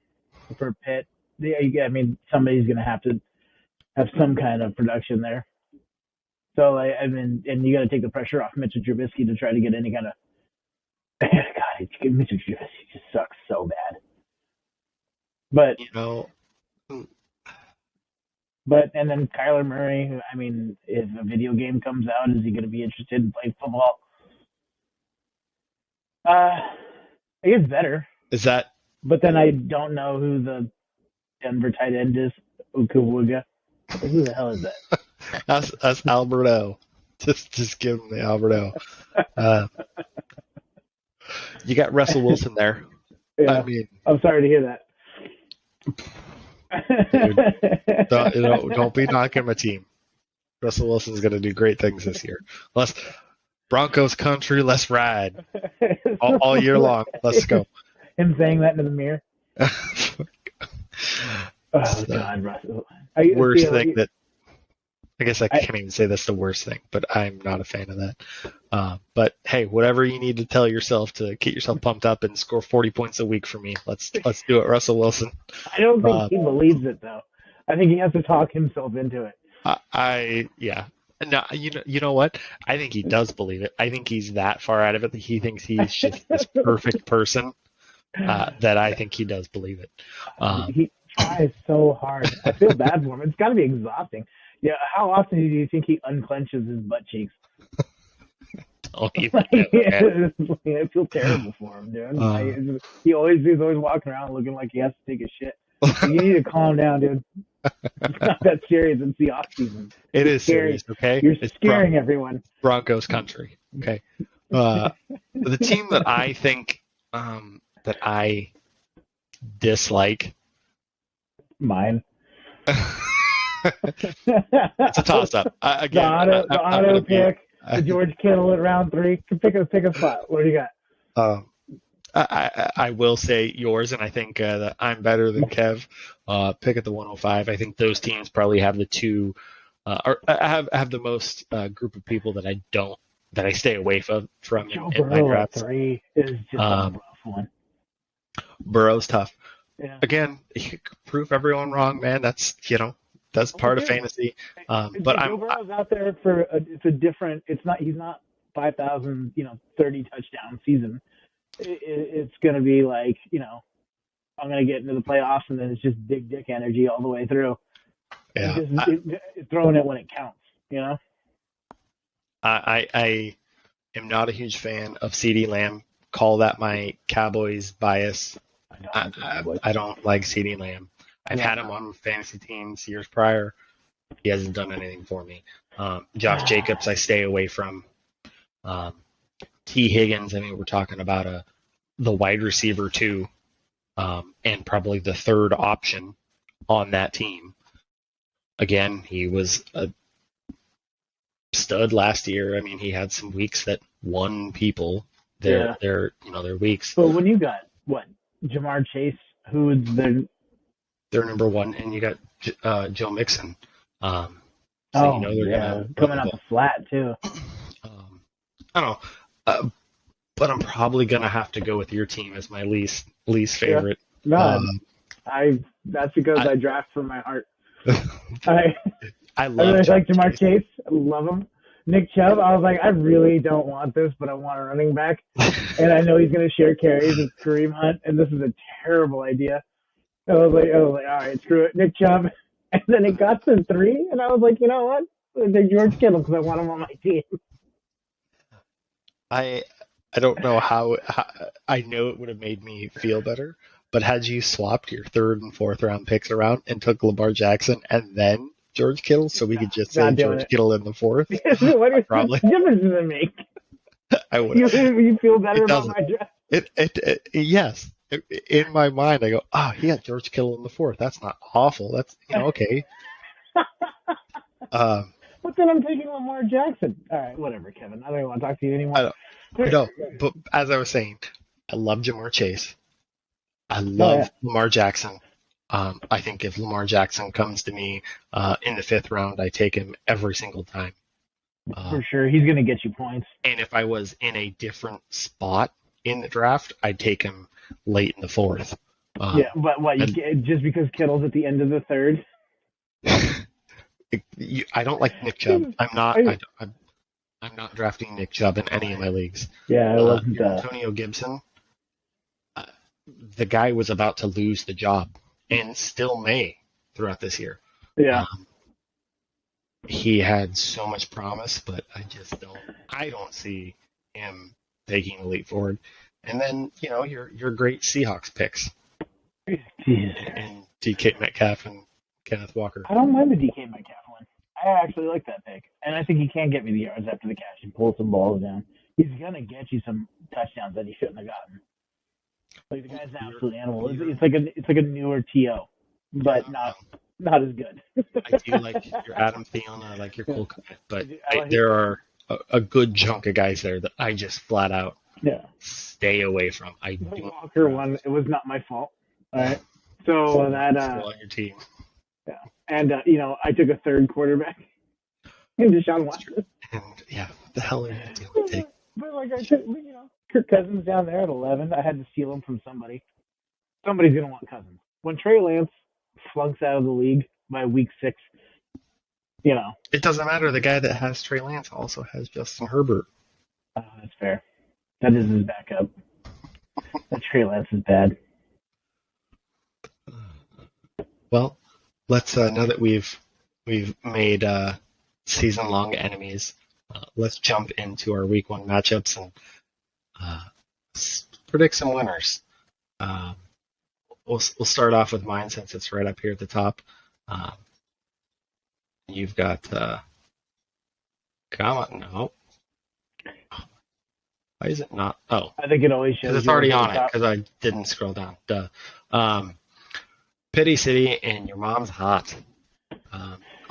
Pitt. Yeah, I mean, somebody's going to have some kind of production there. So, I mean, and you got to take the pressure off Mitchell Trubisky to try to get any kind of. God, Mitchell Trubisky just sucks so bad. But and then Kyler Murray. I mean, if a video game comes out, is he going to be interested in playing football? I guess better. Is that? But then I don't know who the Denver tight end is. Ukuwuga. Who the hell is that? That's Alberto. Just give him the Alberto. You got Russell Wilson there. Yeah. I mean, I'm sorry to hear that. Dude, don't be knocking my team. Russell Wilson's going to do great things this year. Broncos country, let's ride all year long. Let's go. Him saying that into the mirror. God, Russell. Worst thing that. I guess I can't even say that's the worst thing, but I'm not a fan of that. But hey, whatever you need to tell yourself to get yourself pumped up and score 40 points a week for me, let's do it, Russell Wilson. I don't think he believes it though. I think he has to talk himself into it. No, you know what? I think he does believe it. I think he's that far out of it that he thinks he's just this perfect person that I think he does believe it. He tries so hard. I feel bad for him. It's got to be exhausting. Yeah, how often do you think he unclenches his butt cheeks? Don't even I feel terrible for him, dude. He's always walking around looking like he has to take a shit. You need to calm down, dude. It's not that serious. It's the off season. It is serious, okay? You're scaring everyone. Broncos country, okay? The team that I think that I dislike. Mine. It's a toss-up. Again, the auto pick, the be, George Kittle at round 3. Pick a spot. What do you got? I will say yours, and I think that I'm better than Kev. Pick at the 105. I think those teams probably have the two, or have the most group of people that I stay away from in my Burrow at drafts. 3 is just a rough one. Burrow's tough. Yeah. Again, you prove everyone wrong, man. That's part of fantasy. But Joe Burrow's out there for it's a different. It's not. He's not 5,000. 30 touchdown season. It's going to be like, I'm going to get into the playoffs, and then it's just big dick energy all the way through. Yeah. Throwing it when it counts, I am not a huge fan of CeeDee Lamb. Call that my Cowboys bias. I don't like CeeDee Lamb. I've had him on fantasy teams years prior. He hasn't done anything for me. Josh Jacobs, I stay away from. T. Higgins, we're talking about the wide receiver too, and probably the third option on that team. Again, he was a stud last year. He had some weeks that won people their weeks. But when you got Jamar Chase, who's their number one, and you got Joe Mixon. Coming out the flat too. I don't know, but I'm probably gonna have to go with your team as my least favorite. Yeah. No, that's because I draft from my heart. I really like Jamar Chase. I love him. Nick Chubb, I was like, I really don't want this, but I want a running back, and I know he's going to share carries with Kareem Hunt, and this is a terrible idea. I was like, all right, screw it, Nick Chubb. And then it got to 3, and I was like, you know what? I'll take George Kittle because I want him on my team. I don't know how I know it would have made me feel better, but had you swapped your 3rd and 4th round picks around and took Lamar Jackson and then George Kittle, so we could just say George Kittle in the 4th, what difference does it make? I would. You feel better about my draft? Yes. In my mind, I go, he had George Kittle in the 4th. That's not awful. That's okay. But then I'm taking Lamar Jackson. All right, whatever, Kevin. I don't even want to talk to you anymore. No, but as I was saying, I love Jamar Chase. I love Lamar Jackson. I think if Lamar Jackson comes to me in the 5th round, I take him every single time. For sure, he's going to get you points. And if I was in a different spot in the draft, I'd take him late in the 4th. But just because Kittle's at the end of the 3rd? I don't like Nick Chubb. I'm not drafting Nick Chubb in any of my leagues. Yeah, it wasn't Antonio Gibson. The guy was about to lose the job, and still may throughout this year. Yeah. He had so much promise, but I don't see him taking the leap forward. And then, your great Seahawks picks. And DK Metcalf and Kenneth Walker. I don't mind the DK Metcalf one. I actually like that pick. And I think he can get me the yards after the catch and pull some balls down. He's going to get you some touchdowns that he shouldn't have gotten. Like, the guy's an absolute animal. It's like a newer T.O., but not as good. I do like your Adam Thielen. I like your Cole Kmet, but there are a good chunk of guys there that I just flat out stay away from. The Walker one, it was not my fault. All right. So that still on your team. Yeah. And I took a 3rd quarterback in Deshaun Watson. And the hell are you doing? But I took, Kirk Cousins down there at 11. I had to steal him from somebody. Somebody's gonna want Cousins. When Trey Lance flunks out of the league by week 6, it doesn't matter. The guy that has Trey Lance also has Justin Herbert. Oh, that's fair. That is his backup. That Trey Lance is bad. Well, let's now that we've made season-long enemies, let's jump into our week 1 matchups and predict some winners. We'll start off with mine since it's right up here at the top. You've got come on, no. Why is it not? Oh, I think it always shows. because it's already on it. Because I didn't scroll down. Duh. Pity City and Your Mom's Hot.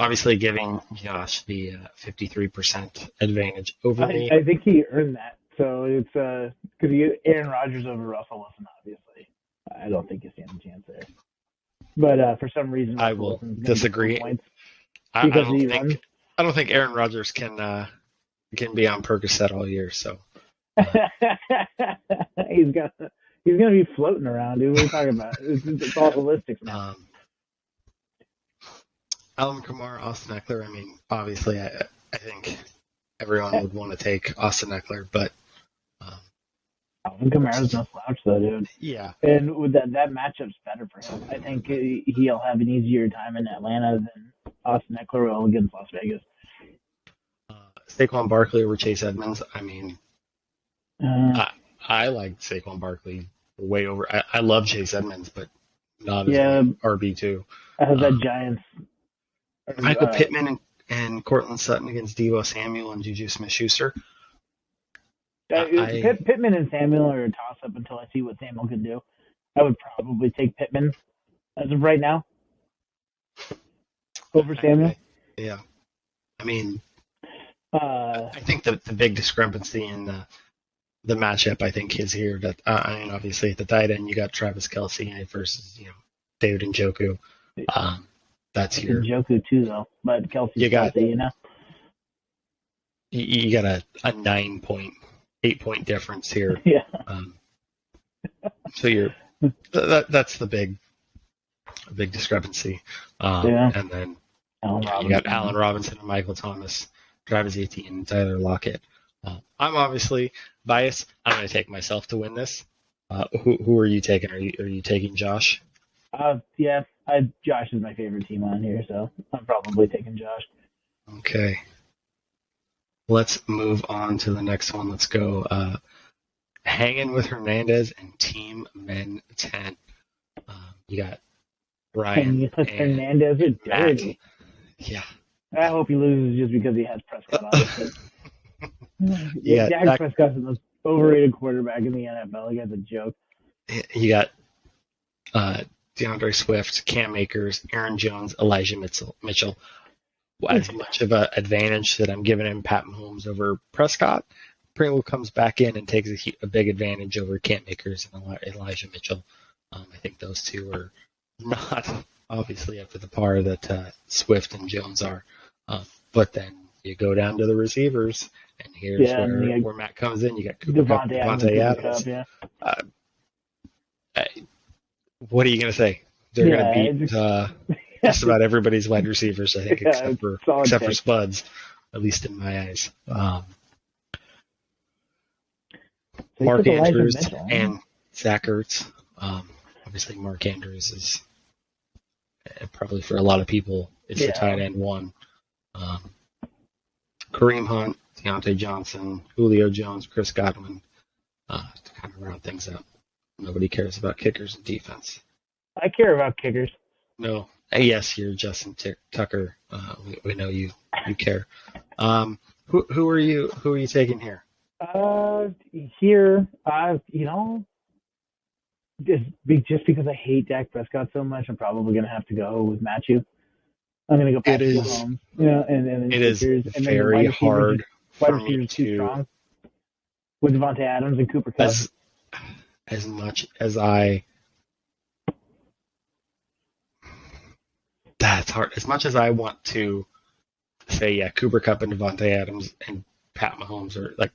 Obviously giving Josh the 53% advantage over me. I think he earned that. So it's because Aaron Rodgers over Russell Wilson, obviously. I don't think you stand a chance there. But for some reason, I will disagree. I don't think Aaron Rodgers can be on Percocet all year. So he's gonna be floating around, dude. What are you talking about? It's all holistic now. Alvin Kamara, Austin Eckler. I mean, obviously, I think everyone would want to take Austin Eckler, but Alvin Kamara's no slouch, though, dude. Yeah. And with that matchup's better for him. I think he'll have an easier time in Atlanta than Austin Eckler will against Las Vegas. Saquon Barkley over Chase Edmunds. I mean, I like Saquon Barkley way over. I love Chase Edmunds, but not as RB2. I have that Giants. Michael Pittman and Cortland Sutton against Deebo Samuel and Juju Smith-Schuster. Pittman and Samuel are a toss-up until I see what Samuel can do. I would probably take Pittman as of right now over Samuel. Yeah. I mean, I think the big discrepancy in the matchup, I think, is here. That obviously at the tight end, you got Travis Kelce versus David Njoku. That's your Njoku too, though. But Kelce's you got you got a 9.8 point difference here. Yeah. So that's the big discrepancy. And then you got Allen Robinson and Michael Thomas, Travis Etienne, and Tyler Lockett. I'm obviously biased. I'm going to take myself to win this. Who are you taking? Are you taking Josh? Yeah. Josh is my favorite team on here, so I'm probably taking Josh. Okay. Let's move on to the next one. Let's go Hanging with Hernandez and Team Men 10. You got Ryan and Hernandez are dirty. Yeah. I hope he loses just because he has Prescott on it. Yeah, Dak Prescott's the most overrated quarterback in the NFL. Like, that's a joke. You got DeAndre Swift, Cam Akers, Aaron Jones, Elijah Mitchell. As much of an advantage that I'm giving him Pat Mahomes over Prescott, Pringle comes back in and takes a big advantage over Cam Akers and Elijah Mitchell. I think those two are not obviously up to the par that Swift and Jones are. But then you go down to the receivers, and here's where Matt comes in. You got Javonte Adams. What are you going to say? They're going to beat just about everybody's wide receivers, I think, except for Spuds, at least in my eyes. Mark Andrews and Zach Ertz. Obviously, Mark Andrews is probably for a lot of people is the tight end one. Kareem Hunt, Deontay Johnson, Julio Jones, Chris Godwin to kind of round things out. Nobody cares about kickers and defense. I care about kickers. No. Yes, you're Justin Tucker. We know you care. Who are you taking here? Just because I hate Dak Prescott so much, I'm probably going to have to go with Matthew. I'm going to go Patrick Mahomes. And it is very hard for me too strong with Javonte Adams and Cooper Kupp. As much as I that's hard. As much as I want to say, Cooper Kupp and Davante Adams and Pat Mahomes are like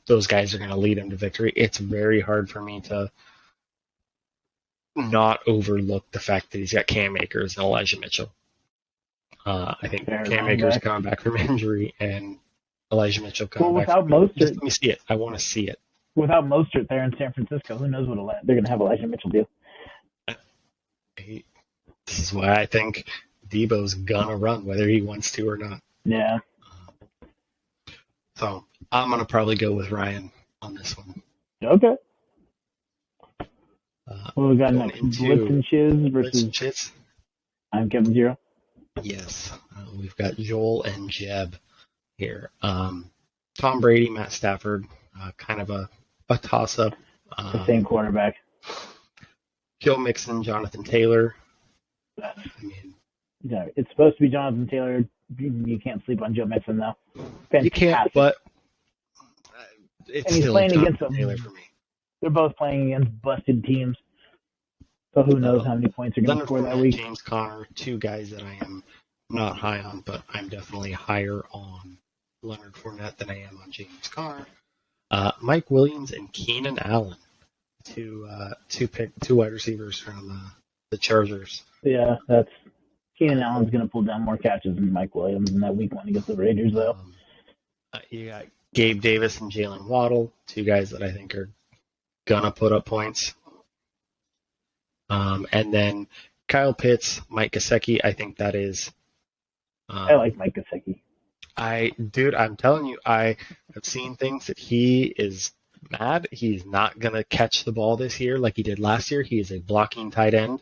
those guys are going to lead him to victory. It's very hard for me to not overlook the fact that he's got Cam Akers and Elijah Mitchell. I think Cam Akers is coming back from injury and Elijah Mitchell coming back. Just let me see it. I want to see it. Without Mostert there in San Francisco, who knows what they're going to have Elijah Mitchell do. This is why I think Debo's going to run, whether he wants to or not. Yeah. So I'm going to probably go with Ryan on this one. Okay. We got next? Blitz and Chiz versus Chiz. I'm Kevin Zero. Yes. We've got Joel and Jeb here. Tom Brady, Matt Stafford. kind of a toss-up. The same quarterback. Joe Mixon, Jonathan Taylor. I mean, yeah, it's supposed to be Jonathan Taylor. You can't sleep on Joe Mixon, though. Fantastic. You can't, but it's still Jonathan Taylor for me. They're both playing against busted teams. So who knows how many points are going to score that week. James Conner, two guys that I am not high on, but I'm definitely higher on Leonard Fournette than I am on James Conner. Mike Williams and Keenan Allen, two wide receivers from the Chargers. Yeah, Keenan Allen's going to pull down more catches than Mike Williams in that week one against the Raiders, though. You got Gabe Davis and Jalen Waddle, two guys that I think are going to put up points. And then Kyle Pitts, Mike Gesicki, I think that is... I like Mike Gesicki. I'm telling you, I have seen things that he is mad. He's not going to catch the ball this year like he did last year. He is a blocking tight end.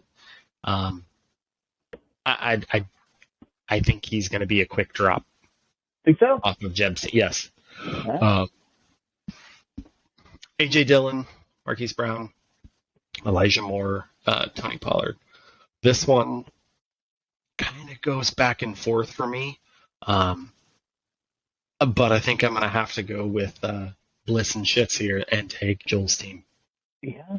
I think he's going to be a quick drop. Think so? Off of Jeb's, yes. Right. A.J. Dillon, Marquise Brown, Elijah Moore, Tony Pollard. This one kind of goes back and forth for me. But I think I'm going to have to go with Bliss and Shits here and take Joel's team. Yeah.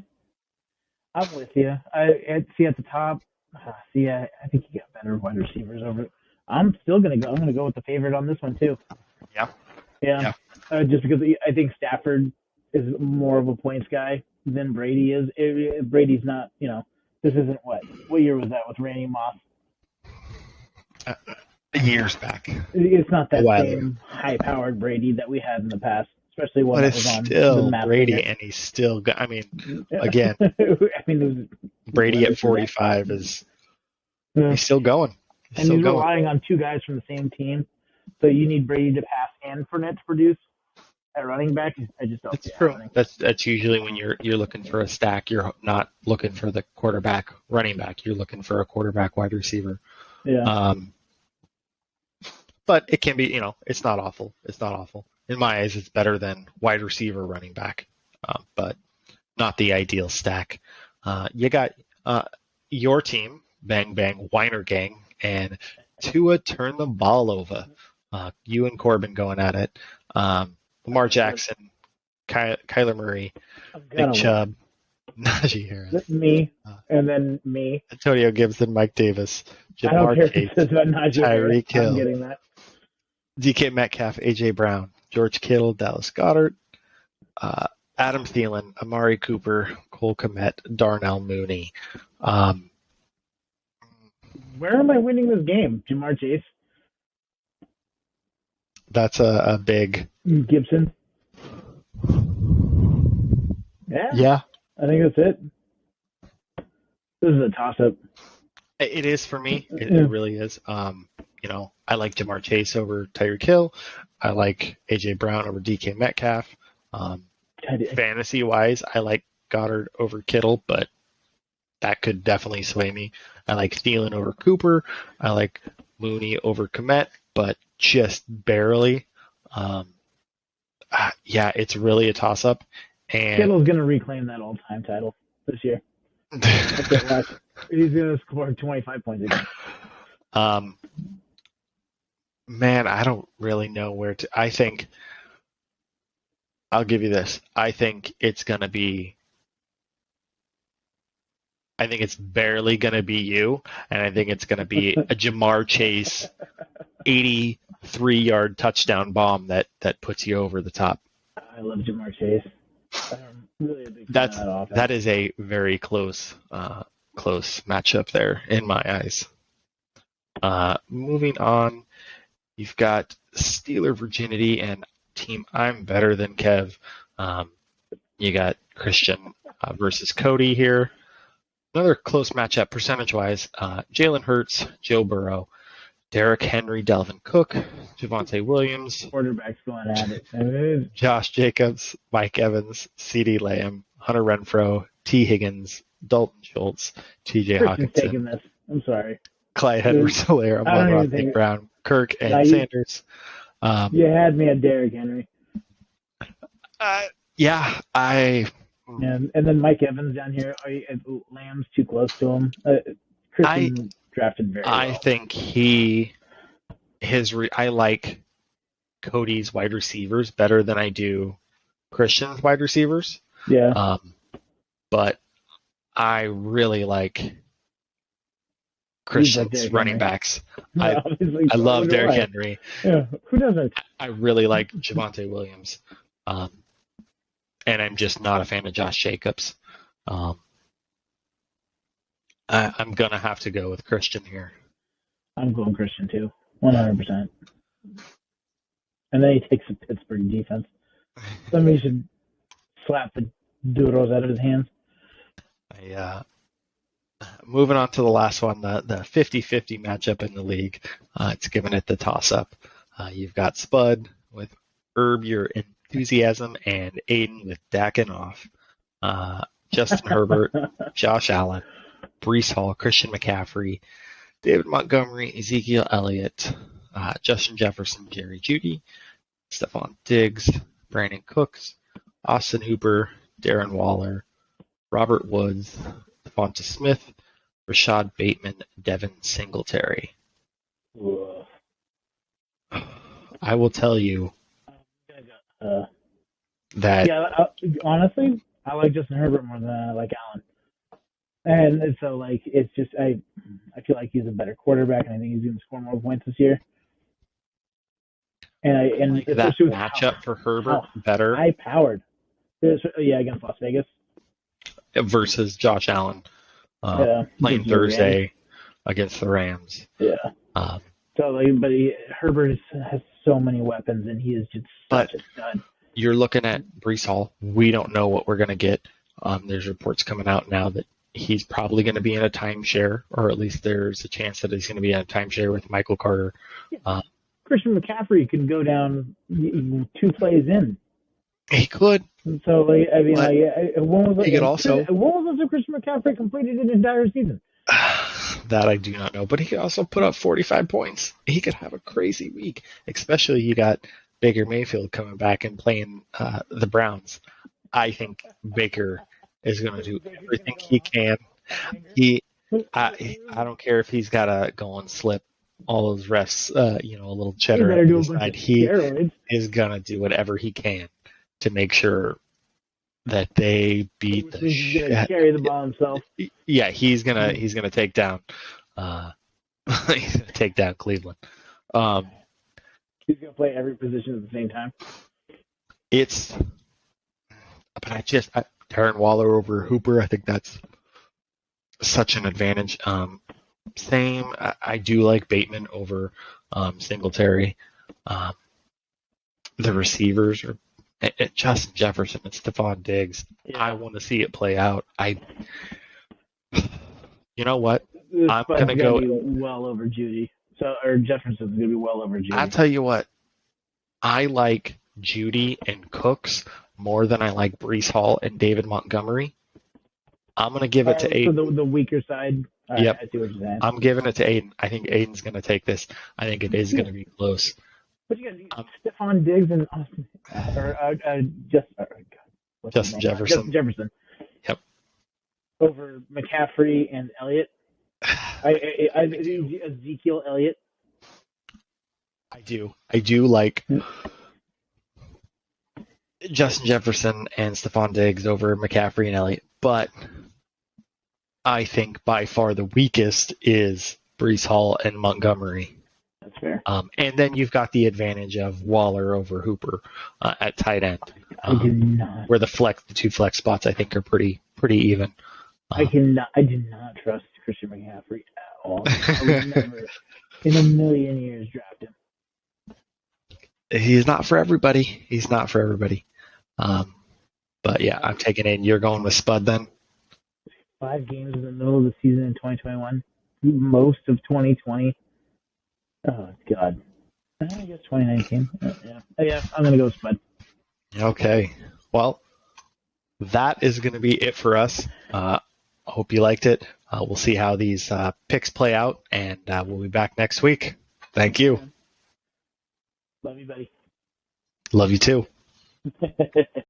I'm with you. I see at the top. I think you got better wide receivers over it. I'm still going to go. I'm going to go with the favorite on this one, too. Yeah. Just because I think Stafford is more of a points guy than Brady is. Brady's not, this isn't what year was that with Randy Moss? Years back. It's not that same high-powered Brady that we had in the past, especially when it was on still the map. Brady, and he's still got, again, Brady at 45 is he's still going. He's relying on two guys from the same team, so you need Brady to pass and Fournette to produce at running back. I just don't see it happening. That's usually when you're looking for a stack. You're not looking for the quarterback running back. You're looking for a quarterback wide receiver. Yeah. But it can be, it's not awful. It's not awful. In my eyes, it's better than wide receiver running back, but not the ideal stack. You got your team, Bang Bang Weiner Gang, and Tua turn the ball over. You and Corbin going at it. Lamar Jackson, Kyler Murray, Nick Chubb, Najee Harris. Me, and then me. Antonio Gibson, Mike Davis, Jamar Chase, Tyreek Hill. I'm getting that. DK Metcalf, A.J. Brown, George Kittle, Dallas Goedert, Adam Thielen, Amari Cooper, Cole Kmet, Darnell Mooney. Where am I winning this game? Jamar Chase? That's a big... Gibson? Yeah. I think that's it. This is a toss-up. It is for me. It really is. I like Jamar Chase over Tyreek Hill. I like A.J. Brown over DK Metcalf. Fantasy-wise, I like Goddard over Kittle, but that could definitely sway me. I like Thielen over Cooper. I like Mooney over Kmet, but just barely. It's really a toss-up. And Kittle's going to reclaim that all-time title this year. He's going to score 25 points again. Man, I don't really know where to. I think I'll give you this. I think it's barely going to be you, and I think it's going to be a Jamar Chase 83-yard touchdown bomb that puts you over the top. I love Jamar Chase. I'm really a big fan of that offense. That is a very close matchup there in my eyes. Moving on, you've got Steeler Virginity and team I'm better than Kev. You got Christian versus Cody here. Another close matchup percentage-wise. Jalen Hurts, Joe Burrow, Derrick Henry, Dalvin Cook, Javonte Williams. Quarterbacks going at it. Josh Jacobs, Mike Evans, CeeDee Lamb, Hunter Renfrow, T. Higgins, Dalton Schultz, T.J. Hawkinson. Taking this. I'm sorry. Clyde Edwards-Helaire, Amon-Ra St. Brown, Kirk, and Sanders. You had me at Derrick Henry. Yeah, And then Mike Evans down here. Lamb's too close to him. I Christian drafted very I well. think I like Cody's wide receivers better than I do Christian's wide receivers. Yeah. But I really like Christian's running backs. I love Derrick Henry. Yeah, who doesn't? I really like Javonte Williams. And I'm just not a fan of Josh Jacobs. I'm going to have to go with Christian here. I'm going Christian too, 100%. And then he takes the Pittsburgh defense. Somebody should slap the doodles out of his hands. Moving on to the last one, the 50-50 matchup in the league. It's giving it the toss-up. You've got Spud with Herb, your enthusiasm, and Aiden with Dak and off. Justin Herbert, Josh Allen, Breece Hall, Christian McCaffrey, David Montgomery, Ezekiel Elliott, Justin Jefferson, Jerry Jeudy, Stephon Diggs, Brandon Cooks, Austin Hooper, Darren Waller, Robert Woods, Devonta Smith, Rashad Bateman, Devin Singletary. Ugh. I will tell you that. Yeah, honestly, I like Justin Herbert more than I like Allen. And so, it's just I feel like he's a better quarterback, and I think he's going to score more points this year. And like that matchup for Herbert better. High powered. Yeah, against Las Vegas versus Josh Allen playing Thursday against the Rams. Yeah. But Herbert has so many weapons, and he is just such a stud. You're looking at Breece Hall. We don't know what we're going to get. There's reports coming out now that he's probably going to be in a timeshare, or at least there's a chance that he's going to be in a timeshare with Michael Carter. Christian McCaffrey could go down 2 plays in. He could. So, when was it Christian McCaffrey completed an entire season? That I do not know, but he could also put up 45 points. He could have a crazy week, especially you got Baker Mayfield coming back and playing the Browns. I think Baker is going to do everything he can. I don't care if he's got to go and slip all those refs, a little cheddar on the side. He is going to do whatever he can to make sure that they beat the shit. Carry the ball himself. Yeah, he's gonna take down Cleveland. He's gonna play every position at the same time. But Darren Waller over Hooper, I think that's such an advantage. I do like Bateman over Singletary. The receivers are Justin Jefferson and Stephon Diggs. Yeah. I want to see it play out. You know what? I'm going to go well over Jeudy. Or Jefferson's going to be well over Jeudy. I'll tell you what. I like Jeudy and Cooks more than I like Breece Hall and David Montgomery. I'm going to give it to Aiden. So the weaker side. Yep. I see what you're saying. I'm giving it to Aiden. I think Aiden's going to take this. I think it is going to be close. But you got Stephon Diggs and Austin, Justin Jefferson. Justin Jefferson. Yep. Over McCaffrey and Elliott. Ezekiel Elliott. I do like Justin Jefferson and Stephon Diggs over McCaffrey and Elliott, but I think by far the weakest is Breece Hall and Montgomery. That's fair. And then you've got the advantage of Waller over Hooper at tight end, where the 2 flex spots I think are pretty even. I do not trust Christian McCaffrey at all. I would never, in a million years, draft him. He's not for everybody. But yeah, I'm taking it. You're going with Spud then? 5 games in the middle of the season in 2021. Most of 2020. Oh, God. I guess 2019. Yeah, I'm going to go with Spud. Okay. Well, that is going to be it for us. I hope you liked it. We'll see how these picks play out, and we'll be back next week. Thank you. Love you, buddy. Love you too.